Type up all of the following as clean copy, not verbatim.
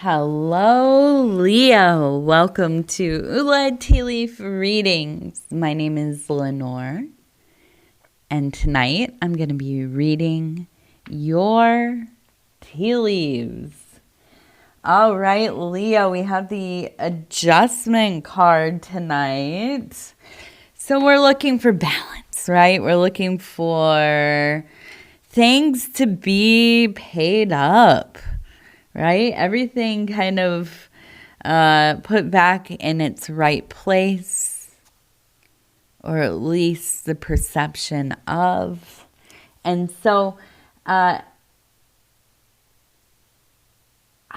Hello, Leo. Welcome to Ula Tea Leaf Readings. My name is Lenor, and tonight I'm going to be reading your tea leaves. All right, Leo, we have the adjustment card tonight. So we're looking for balance, right? We're looking for things to be paid up. Right? Everything kind of put back in its right place, or at least the perception of. And so I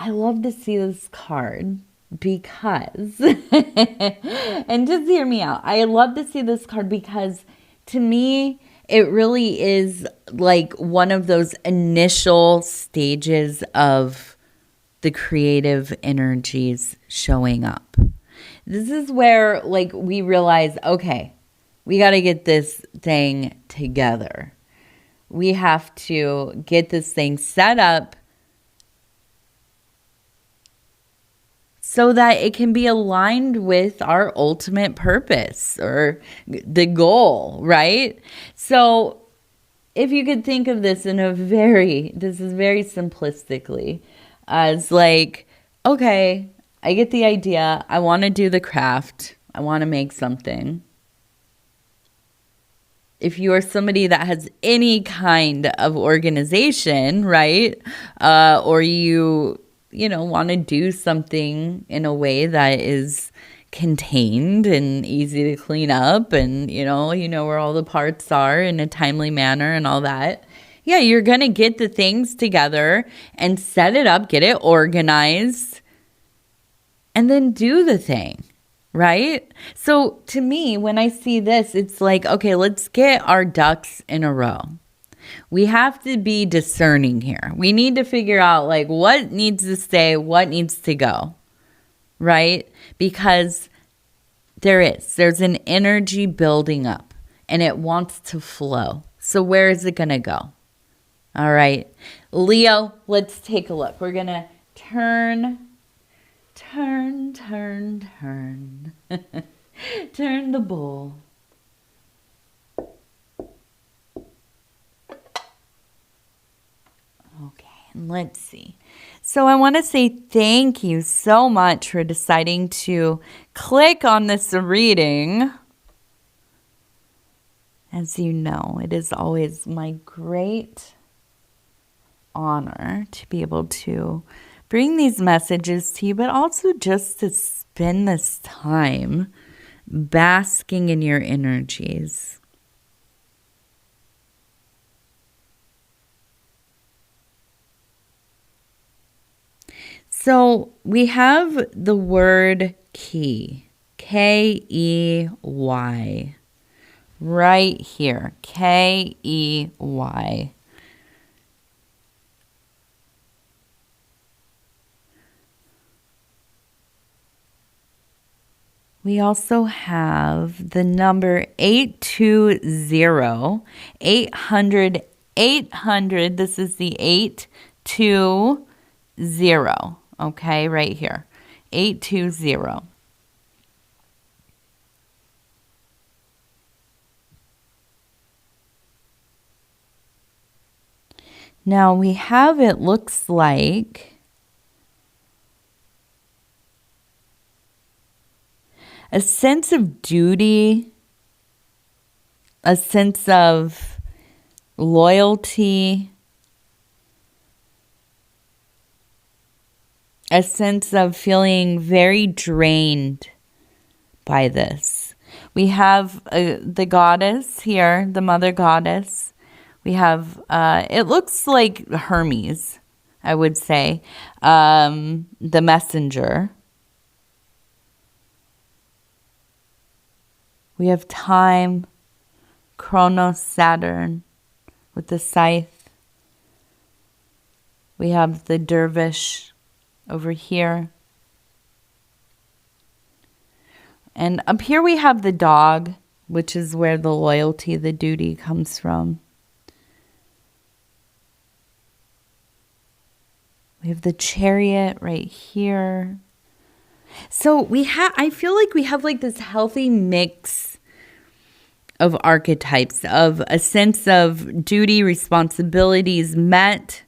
love to see this card because, and just hear me out, I love to see this card because to me, it really is like one of those initial stages of the creative energies showing up. This is where like we realize, okay, we got to get this thing together. We have to get this thing set up so that it can be aligned with our ultimate purpose or the goal, right? So if you could think of this in this is very simplistically, as like, okay, I get the idea. I want to do the craft. I want to make something. If you are somebody that has any kind of organization, right? Or you want to do something in a way that is contained and easy to clean up and, you know where all the parts are in a timely manner and all that. Yeah, you're going to get the things together and set it up, get it organized, and then do the thing, right? So to me, when I see this, it's like, okay, let's get our ducks in a row. We have to be discerning here. We need to figure out like what needs to stay, what needs to go, right? Because there's an energy building up and it wants to flow. So where is it going to go? All right, Leo, let's take a look. We're going to turn. Turn the bowl. Okay, and let's see. So I want to say thank you so much for deciding to click on this reading. As you know, it is always my great honor to be able to bring these messages to you, but also just to spend this time basking in your energies. So we have the word key, Key, right here, Key. We also have the number 820, 800, 800. This is the 820, okay, right here, 820. Now we have, it looks like, a sense of duty, a sense of loyalty, a sense of feeling very drained by this. We have the goddess here, the mother goddess. We have, it looks like Hermes, I would say, the messenger. We have time, Kronos, Saturn, with the scythe. We have the dervish over here. And up here we have the dog, which is where the loyalty, the duty comes from. We have the Chariot right here. So I feel like we have like this healthy mix of archetypes, of a sense of duty, responsibilities met,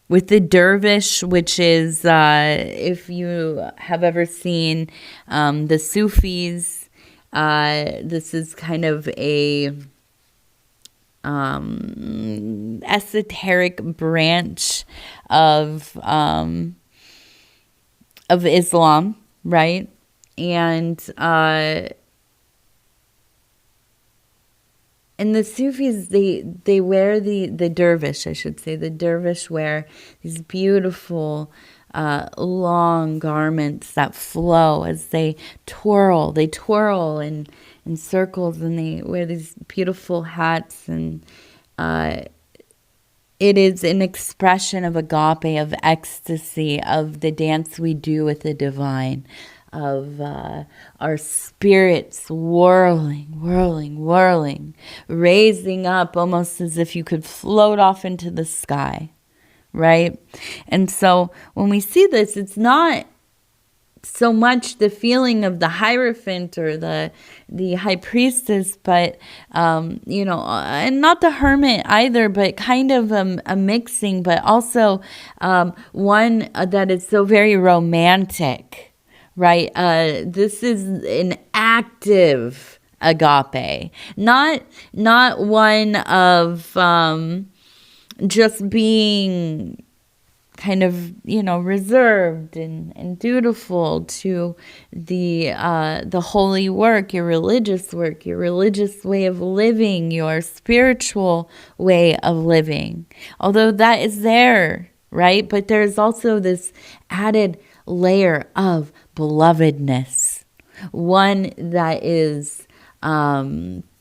with the dervish, which is, if you have ever seen the Sufis, this is kind of a esoteric branch of Islam, right? And the Sufis, they wear the dervish, I should say. The dervish wear these beautiful, long garments that flow as they twirl. They twirl in circles, and they wear these beautiful hats. And it is an expression of agape, of ecstasy, of the dance we do with the divine, of our spirits whirling, whirling, whirling, raising up almost as if you could float off into the sky, right? And so when we see this, it's not so much the feeling of the Hierophant or the high priestess, but, and not the hermit either, but kind of a mixing, but also one that is so very romantic, right? This is an active agape, not one of just being kind of, reserved and dutiful to the holy work, your religious way of living, your spiritual way of living. Although that is there, right? But there's also this added layer of belovedness, one that is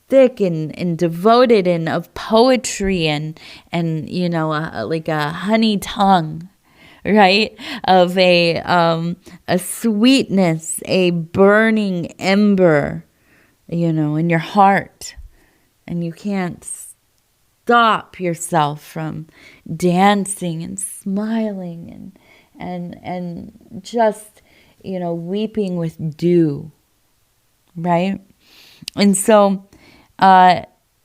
thick and devoted, and of poetry and like a honey tongue, right? Of a sweetness, a burning ember, in your heart, and you can't stop yourself from dancing and smiling and just weeping with dew, right? And so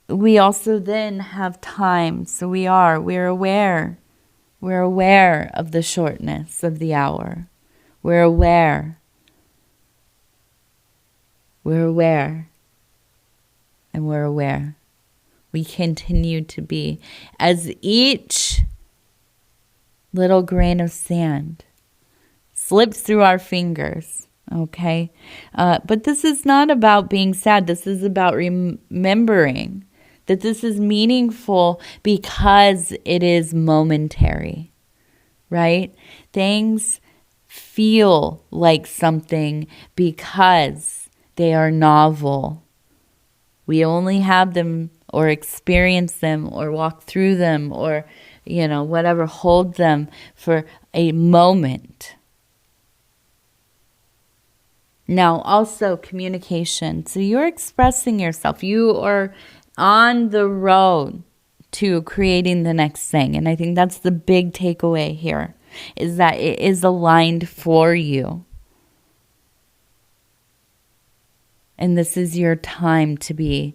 we also then have time. So we're aware of the shortness of the hour. We're aware, and we're aware. We continue to be, as each little grain of sand slips through our fingers. Okay, but this is not about being sad. This is about remembering that this is meaningful because it is momentary, right? Things feel like something because they are novel. We only have them or experience them or walk through them or, whatever, hold them for a moment. Now, also communication. So you're expressing yourself. You are on the road to creating the next thing. And I think that's the big takeaway here, is that it is aligned for you. And this is your time to be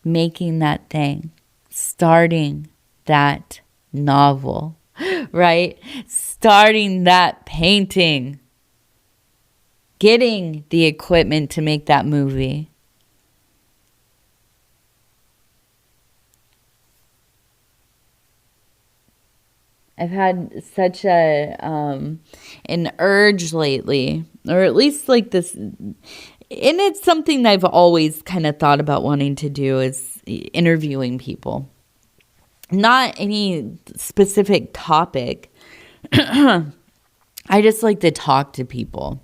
making that thing, starting that novel, right? Starting that painting. Getting the equipment to make that movie. I've had such an urge lately, or at least like this, and it's something that I've always kind of thought about wanting to do, is interviewing people. Not any specific topic. I just like to talk to people.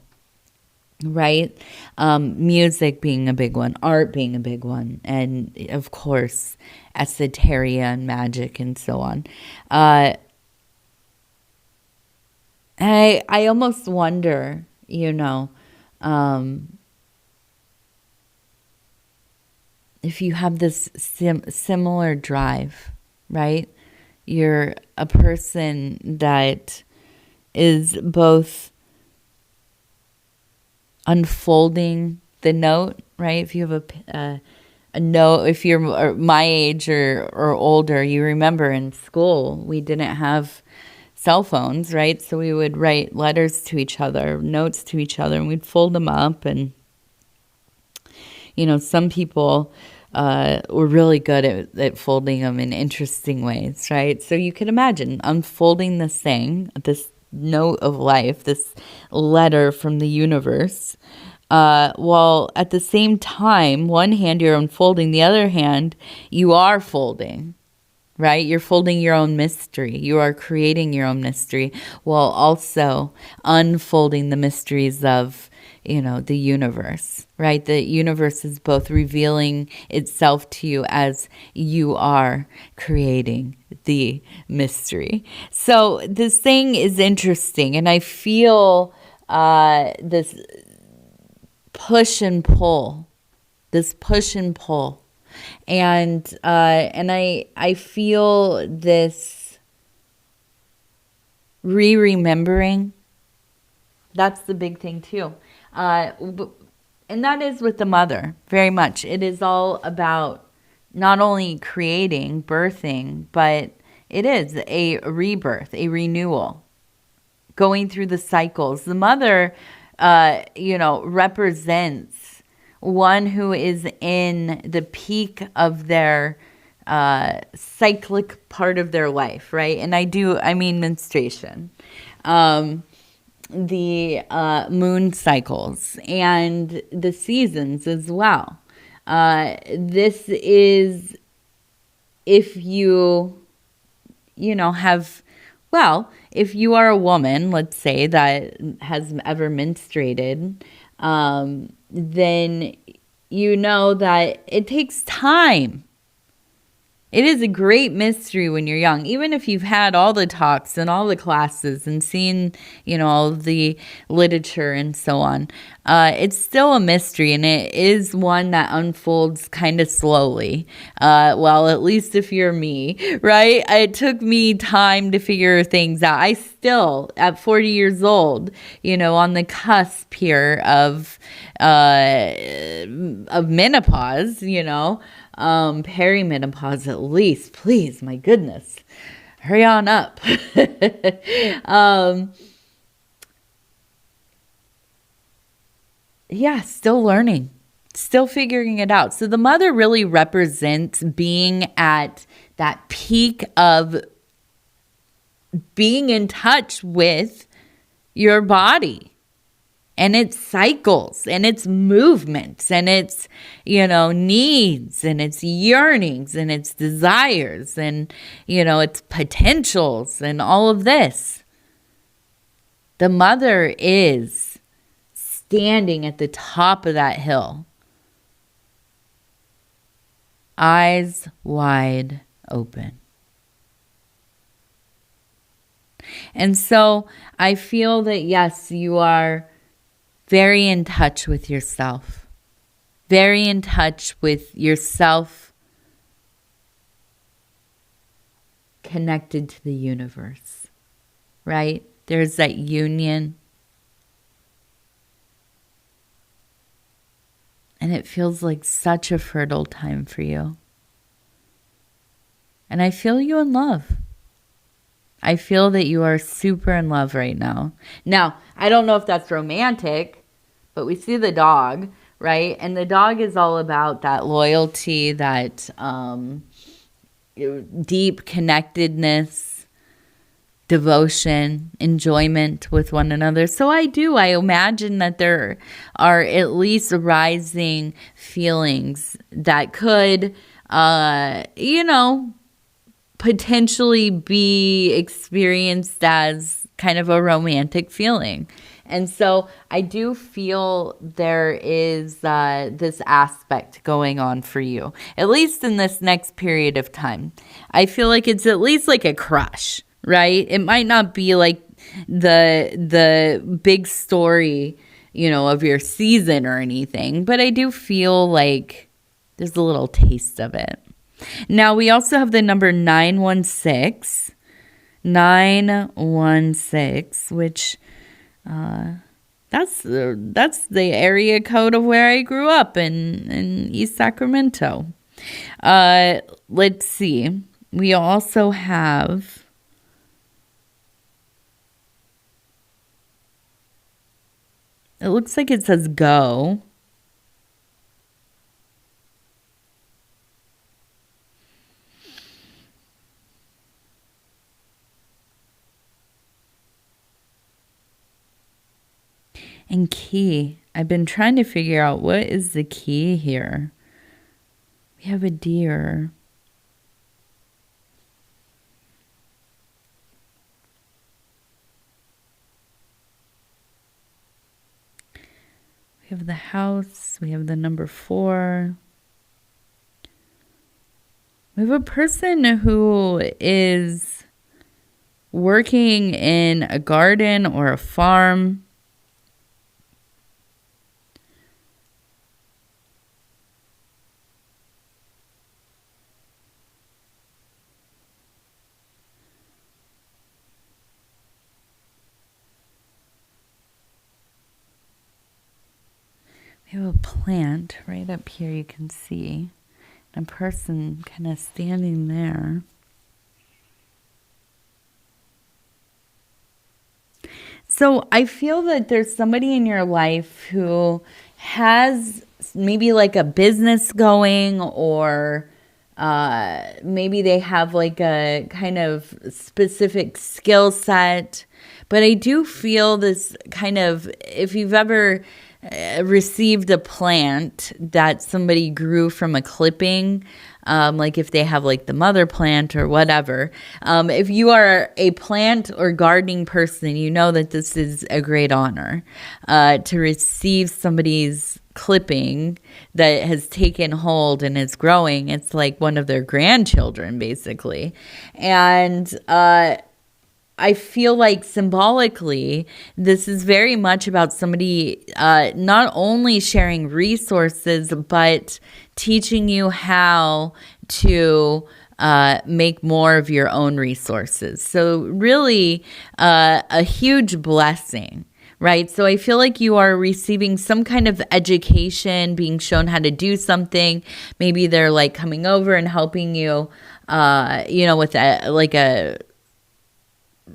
Right? Music being a big one, art being a big one, and of course, esoteria and magic and so on. I almost wonder, if you have this similar drive, right? You're a person that is both unfolding the note, right? If you have a note, if you're my age or older, you remember in school, we didn't have cell phones, right? So we would write letters to each other, notes to each other, and we'd fold them up. And, some people were really good at folding them in interesting ways, right? So you can imagine unfolding this thing, this note of life, this letter from the universe, while at the same time, one hand you're unfolding, the other hand you are folding, right? You're folding your own mystery. You are creating your own mystery while also unfolding the mysteries of, the universe, right? The universe is both revealing itself to you as you are creating the mystery. So this thing is interesting, and I feel this push and pull, and I feel this remembering. That's the big thing too, and that is with the mother very much. It is all about not only creating, birthing, but it is a rebirth, a renewal, going through the cycles. The mother, represents one who is in the peak of their cyclic part of their life, right? And I mean menstruation, the moon cycles, and the seasons as well. This is if you have, well, if you are a woman, let's say, that has ever menstruated, then you know that it takes time. It is a great mystery when you're young, even if you've had all the talks and all the classes and seen, all the literature and so on. It's still a mystery, and it is one that unfolds kind of slowly. Well, at least if you're me, right? It took me time to figure things out. I still, at 40 years old, on the cusp here of menopause, perimenopause at least, please, my goodness, hurry on up. Still learning, still figuring it out. So the mother really represents being at that peak of being in touch with your body and its cycles and its movements and its, needs and its yearnings and its desires and, its potentials and all of this. The mother is standing at the top of that hill, eyes wide open. And so I feel that, yes, you are very in touch with yourself, very in touch with yourself, connected to the universe, right? There's that union. And it feels like such a fertile time for you. And I feel you in love. I feel that you are super in love right now. Now, I don't know if that's romantic, but we see the dog, right? And the dog is all about that loyalty, that deep connectedness, devotion, enjoyment with one another. So I imagine that there are at least rising feelings that could, potentially be experienced as kind of a romantic feeling. And so I do feel there is this aspect going on for you, at least in this next period of time. I feel like it's at least like a crush, right? It might not be like the big story, of your season or anything, but I do feel like There's a little taste of it. Now, we also have the number 916. 916, which that's the area code of where I grew up in East Sacramento. Let's see. We also have it looks like it says go. And key. I've been trying to figure out what is the key here. We have a deer. We have the house. We have the number 4. We have a person who is working in a garden or a farm. We have a plant right up here, you can see. And a person kind of standing there. So I feel that there's somebody in your life who has maybe like a business going, or maybe they have like a kind of specific skill set. But I do feel this kind of, if you've ever received a plant that somebody grew from a clipping, like if they have like the mother plant or whatever, if you are a plant or gardening person, you know that this is a great honor to receive somebody's clipping that has taken hold and is growing. It's like one of their grandchildren, basically. And I feel like symbolically, this is very much about somebody not only sharing resources, but teaching you how to make more of your own resources. So really a huge blessing, right? So I feel like you are receiving some kind of education, being shown how to do something. Maybe they're like coming over and helping you, with a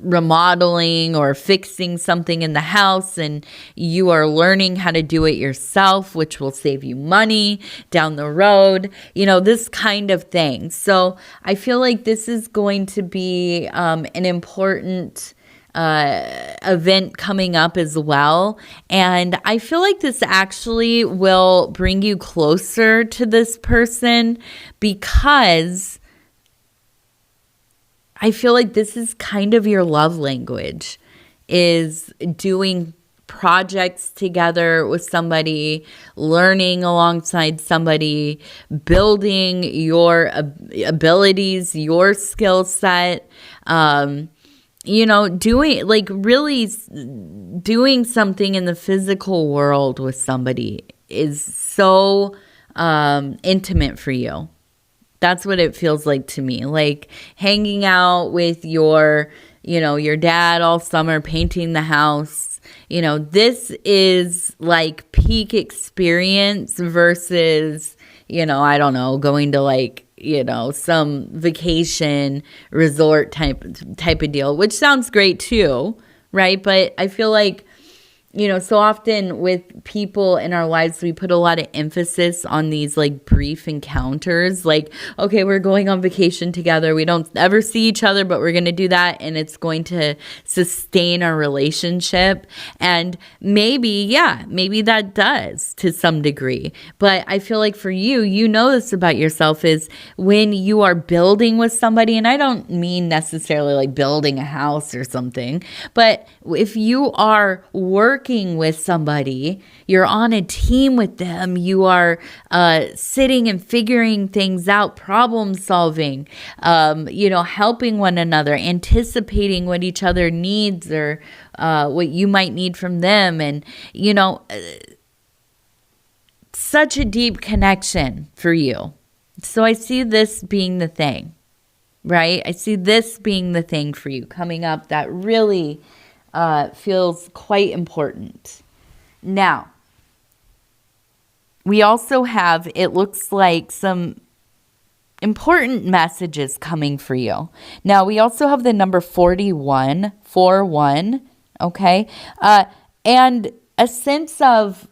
remodeling or fixing something in the house, and you are learning how to do it yourself, which will save you money down the road, this kind of thing. So I feel like this is going to be an important event coming up as well. And I feel like this actually will bring you closer to this person, because I feel like this is kind of your love language, is doing projects together with somebody, learning alongside somebody, building your abilities, your skill set, really doing something in the physical world with somebody is so intimate for you. That's what it feels like to me. Like hanging out with your dad all summer, painting the house. This is like peak experience versus, I don't know, going to some vacation resort type of deal, which sounds great too, right? But I feel like, so often with people in our lives, we put a lot of emphasis on these like brief encounters. Like, okay, we're going on vacation together. We don't ever see each other, but we're going to do that. And it's going to sustain our relationship. And maybe that does to some degree. But I feel like for you, this about yourself, is when you are building with somebody, and I don't mean necessarily like building a house or something, but if you are working with somebody, you're on a team with them, you are sitting and figuring things out, problem solving, helping one another, anticipating what each other needs or what you might need from them. And, such a deep connection for you. So I see this being the thing, right? I see this being the thing for you coming up that really feels quite important. Now, we also have, it looks like, some important messages coming for you. Now, we also have the number 41, okay? And a sense of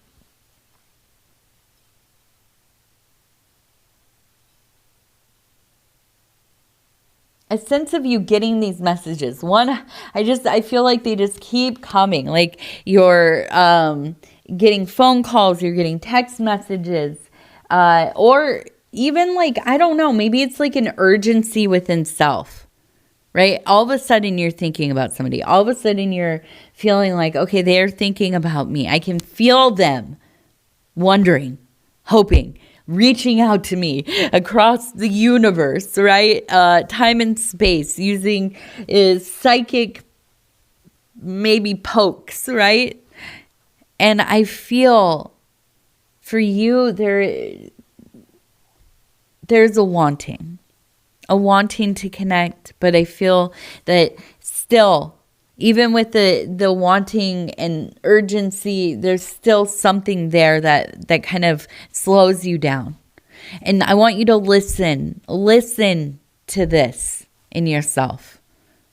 you getting these messages. One, I feel like they just keep coming. Like you're getting phone calls, you're getting text messages, or even like, I don't know, maybe it's like an urgency within self, right? All of a sudden you're thinking about somebody. All of a sudden you're feeling like, okay, they're thinking about me. I can feel them wondering, hoping, reaching out to me across the universe, right? Time and space, using psychic maybe pokes, right? And I feel for you, there's a wanting to connect, but I feel that still, even with the wanting and urgency, there's still something there that kind of slows you down. And I want you to listen to this in yourself,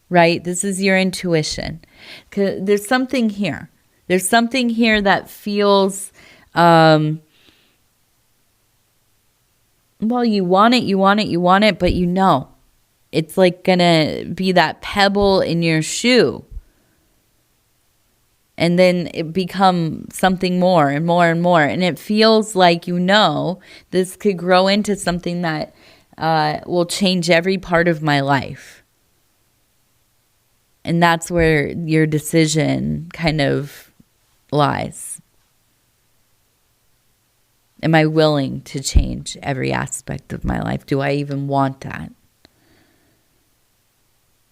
right? This is your intuition. 'Cause there's something here. There's something here that feels, well, you want it, but you know, it's like gonna be that pebble in your shoe. And then it becomes something more and more and more. And it feels like, you know, this could grow into something that will change every part of my life. And that's where your decision kind of lies. Am I willing to change every aspect of my life? Do I even want that?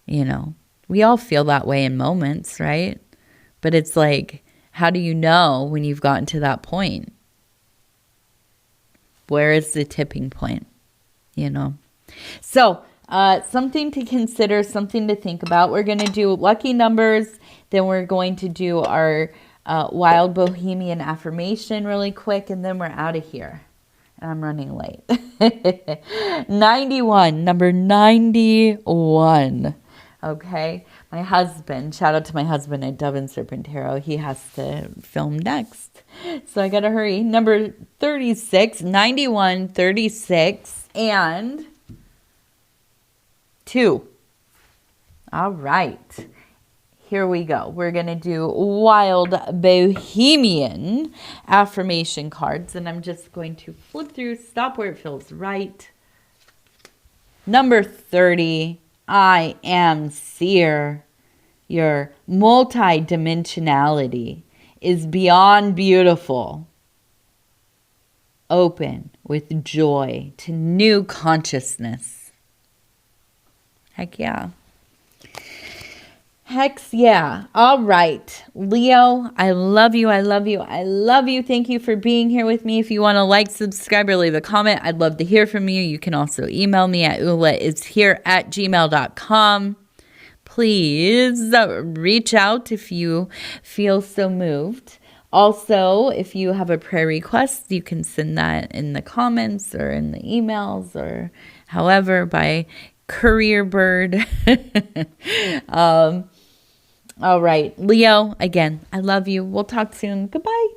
You know, we all feel that way in moments, right? But it's like, how do you know when you've gotten to that point? Where is the tipping point? You know? So, something to consider, something to think about. We're going to do lucky numbers. Then we're going to do our wild bohemian affirmation really quick. And then we're out of here. And I'm running late. 91, number 91. Okay. My husband, shout out to my husband at Dove and Serpent Tarot. He has to film next. So I got to hurry. Number 36, 91, 36, and 2. All right. Here we go. We're going to do wild bohemian affirmation cards. And I'm just going to flip through, stop where it feels right. Number 30. I am seer. Your multidimensionality is beyond beautiful. Open with joy to new consciousness. Heck yeah. Heck yeah. All right. Leo, I love you. I love you. I love you. Thank you for being here with me. If you want to like, subscribe, or leave a comment, I'd love to hear from you. You can also email me at ulaishere@gmail.com. Please reach out if you feel so moved. Also, if you have a prayer request, you can send that in the comments or in the emails or however by courier bird. All right. Leo, again, I love you. We'll talk soon. Goodbye.